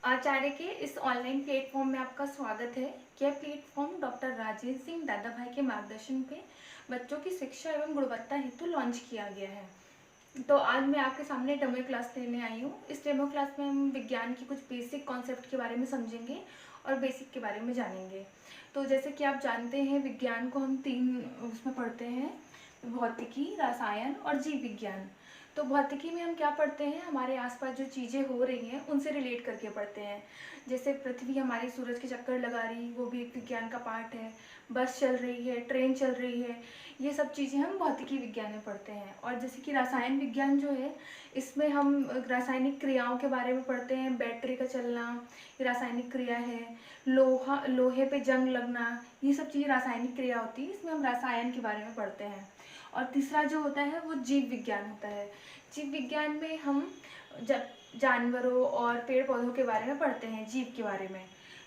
आचार्य के इस online platform में आपका स्वागत है। यह प्लेटफॉर्म डॉक्टर राजेश सिंह दादाभाई के मार्गदर्शन पे बच्चों की शिक्षा एवं गुणवत्ता हेतु लॉन्च किया गया है। तो आज मैं आपके सामने डेमो क्लास लेने आई हूँ। इस डेमो क्लास में हम विज्ञान की कुछ बेसिक कॉन्सेप्ट के बारे में समझेंगे और बेसिक के बारे में जानेंगे। तो जैसे कि आप जानते हैं, विज्ञान को हम तीन उसमें पढ़ते हैं: भौतिकी, रसायन और जीव विज्ञान। तो भौतिकी में हम क्या पढ़ते हैं? हमारे आसपास जो चीज़ें हो रही हैं उनसे रिलेट करके पढ़ते हैं। जैसे पृथ्वी हमारी सूरज के चक्कर लगा रही, वो भी एक विज्ञान का पार्ट है। बस चल रही है, ट्रेन चल रही है, ये सब चीज़ें हम भौतिकी विज्ञान में पढ़ते हैं। और जैसे कि रसायन विज्ञान जो है, इसमें हम रासायनिक क्रियाओं के बारे में पढ़ते हैं। बैटरी का चलना ये रासायनिक क्रिया है। लोहे पे जंग लगना, ये सब चीज़ें रासायनिक क्रिया होती है, इसमें हम रसायन के बारे में पढ़ते हैं। और तीसरा जो होता है वो जीव विज्ञान होता है। जीव विज्ञान में हम जानवरों और पेड़ पौधों के बारे में पढ़ते हैं, जीव के बारे में।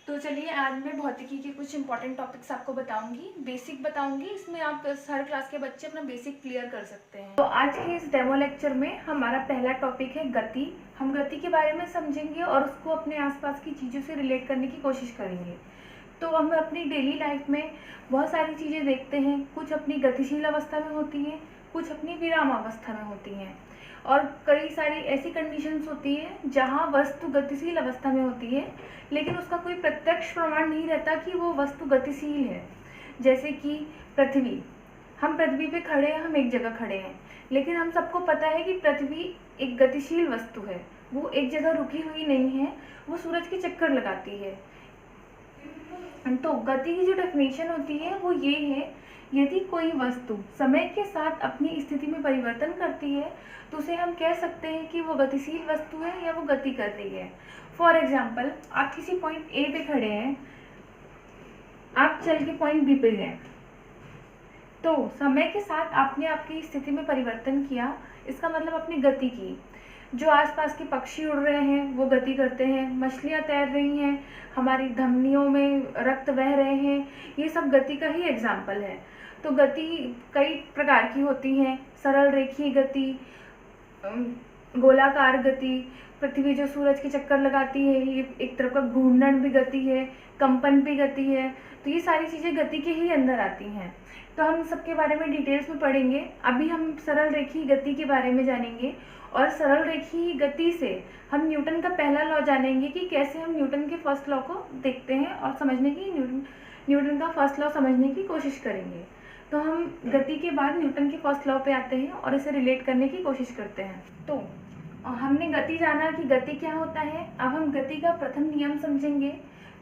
तो चलिए, आज मैं भौतिकी के कुछ इंपॉर्टेंट टॉपिक्स आपको बताऊंगी, बेसिक बताऊंगी। इसमें आप हर क्लास के बच्चे अपना बेसिक क्लियर कर सकते हैं। तो आज के इस डेमो लेक्चर में हमारा पहला टॉपिक है गति। हम गति के बारे में समझेंगे और उसको अपने आसपास की चीज़ों से रिलेट करने की कोशिश करेंगे। तो हम अपनी डेली लाइफ में बहुत सारी चीज़ें देखते हैं। कुछ अपनी गतिशील अवस्था में होती हैं, कुछ अपनी विराम अवस्था में होती हैं, और कई सारी ऐसी कंडीशंस होती हैं जहाँ वस्तु गतिशील अवस्था में होती है, लेकिन उसका कोई प्रत्यक्ष प्रमाण नहीं रहता कि वो वस्तु गतिशील है। जैसे कि पृथ्वी, हम पृथ्वी पे खड़े हैं, हम एक जगह खड़े हैं, लेकिन हम सबको पता है कि पृथ्वी एक गतिशील वस्तु है। वो एक जगह रुकी हुई नहीं है, वो सूरज के चक्कर लगाती है। तो गति की जो डेफिनेशन होती है वो ये है: यदि कोई वस्तु समय के साथ अपनी स्थिति में परिवर्तन करती है तो उसे हम कह सकते हैं कि वो गतिशील वस्तु है या वो गति कर रही है। फॉर एग्जाम्पल, आप किसी पॉइंट ए पे खड़े हैं, आप चल के पॉइंट बी पे गए, तो समय के साथ आपने आपकी स्थिति में परिवर्तन किया, इसका मतलब अपनी गति की। जो आसपास के पक्षी उड़ रहे हैं वो गति करते हैं, मछलियाँ तैर रही हैं, हमारी धमनियों में रक्त बह रहे हैं, ये सब गति का ही एग्जाम्पल है। तो गति कई प्रकार की होती हैं: सरल रेखीय गति, गोलाकार गति, पृथ्वी जो सूरज के चक्कर लगाती है, ये एक तरह का घूर्णन भी गति है, कंपन भी गति है। तो ये सारी चीज़ें गति के ही अंदर आती हैं। तो हम सबके बारे में डिटेल्स में पढ़ेंगे। अभी हम सरल रेखीय गति के बारे में जानेंगे, और सरल रेखीय गति से हम न्यूटन का पहला लॉ जानेंगे कि कैसे हम न्यूटन के फर्स्ट लॉ को देखते हैं और समझने की न्यूटन का फर्स्ट लॉ समझने की कोशिश करेंगे। तो हम गति के बाद न्यूटन के फर्स्ट लॉ पे आते हैं और इसे रिलेट करने की कोशिश करते हैं। तो हमने गति जाना कि गति क्या होता है। अब हम गति का प्रथम नियम समझेंगे।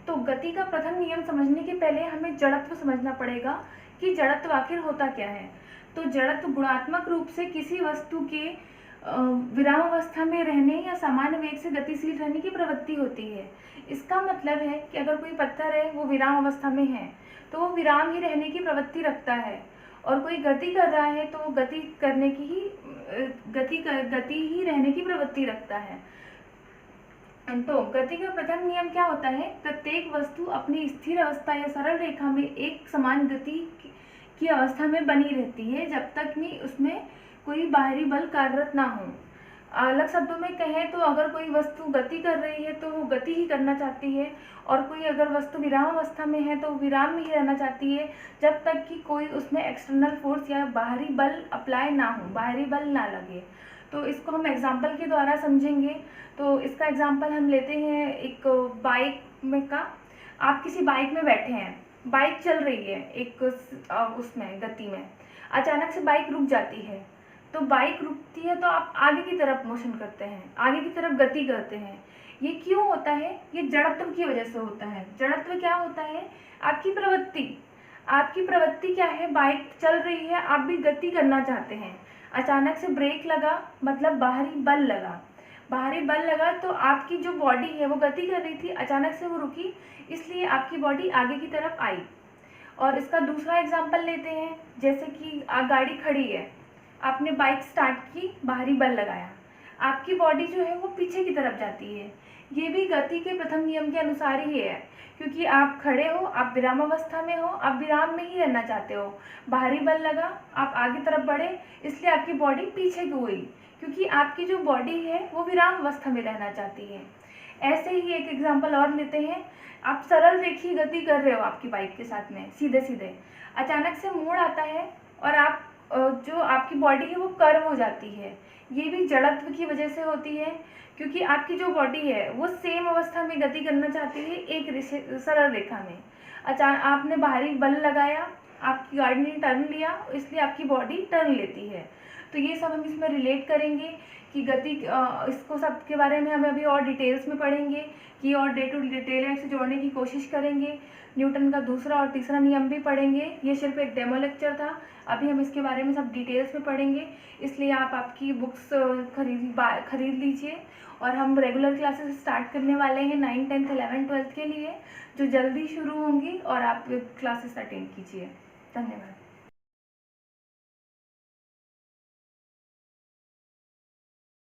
तो गति का प्रथम नियम समझने के पहले हमें जड़त्व समझना पड़ेगा कि जड़त्व आखिर होता क्या है। तो जड़त्व गुणात्मक रूप से किसी वस्तु के विराम अवस्था में रहने या सामान्य वेग से गतिशील रहने की प्रवृत्ति होती है। इसका मतलब है कि अगर कोई पत्थर है, वो विराम अवस्था में है, तो वो विराम ही रहने की प्रवृत्ति रखता है, और कोई गति कर रहा है तो वो गति करने की ही गति ही रहने की प्रवृत्ति रखता है। तो गति का प्रथम नियम क्या होता है? प्रत्येक वस्तु अपनी स्थिर अवस्था या सरल रेखा में एक समान गति की अवस्था में बनी रहती है जब तक कि उसमें कोई बाहरी बल कार्यरत ना हो। अलग शब्दों में कहें तो अगर कोई वस्तु गति कर रही है तो वो गति ही करना चाहती है, और कोई अगर वस्तु विराम अवस्था में है तो विराम में ही रहना चाहती है जब तक कि कोई उसमें एक्सटर्नल फोर्स या बाहरी बल अप्लाई ना हो, बाहरी बल ना लगे। तो इसको हम एग्जाम्पल के द्वारा समझेंगे। तो इसका एग्जाम्पल हम लेते हैं एक बाइक में का। आप किसी बाइक में बैठे हैं, बाइक चल रही है एक उसमें गति में, अचानक से बाइक रुक जाती है। तो बाइक रुकती है तो आप आगे की तरफ मोशन करते हैं, आगे की तरफ गति करते हैं। ये क्यों होता है? ये जड़त्व की वजह से होता है। जड़त्व क्या होता है? आपकी प्रवृत्ति। आपकी प्रवृत्ति क्या है? बाइक चल रही है, आप भी गति करना चाहते हैं, अचानक से ब्रेक लगा, मतलब बाहरी बल लगा। बाहरी बल लगा तो आपकी जो बॉडी है वो गति कर रही थी, अचानक से वो रुकी, इसलिए आपकी बॉडी आगे की तरफ आई। और इसका दूसरा एग्जाम्पल लेते हैं। जैसे कि गाड़ी खड़ी है, आपने बाइक स्टार्ट की, बाहरी बल लगाया, आपकी बॉडी जो है वो पीछे की तरफ जाती है। ये भी गति के प्रथम नियम के अनुसार ही है, क्योंकि आप खड़े हो, आप विराम अवस्था में हो, आप विराम में ही रहना चाहते हो। बाहरी बल लगा, आप आगे तरफ बढ़े, इसलिए आपकी बॉडी पीछे को हुई, क्योंकि आपकी जो बॉडी है वो विराम अवस्था में रहना चाहती है। ऐसे ही एक एग्जांपल और लेते हैं। आप सरल रेखीय गति कर रहे हो आपकी बाइक के साथ में सीधे सीधे, अचानक से मोड़ आता है और आप जो आपकी बॉडी है वो कर्व हो जाती है। ये भी जड़त्व की वजह से होती है, क्योंकि आपकी जो बॉडी है वो सेम अवस्था में गति करना चाहती है एक सरल रेखा में। अचानक आपने बाहरी बल लगाया, आपकी गाड़ी ने टर्न लिया, इसलिए आपकी बॉडी टर्न लेती है। तो ये सब हम इसमें रिलेट करेंगे कि गति इसको सब के बारे में हमें अभी और डिटेल्स में पढ़ेंगे कि और डे टू डिटेल से जोड़ने की कोशिश करेंगे। न्यूटन का दूसरा और तीसरा नियम भी पढ़ेंगे। ये सिर्फ एक डेमो लेक्चर था, अभी हम इसके बारे में सब डिटेल्स में पढ़ेंगे। इसलिए आप आपकी बुक्स खरीद लीजिए और हम रेगुलर क्लासेस स्टार्ट करने वाले हैं 9th 10th 11th 12th के लिए, जो जल्दी शुरू होंगी, और आप क्लासेस अटेंड कीजिए। धन्यवाद।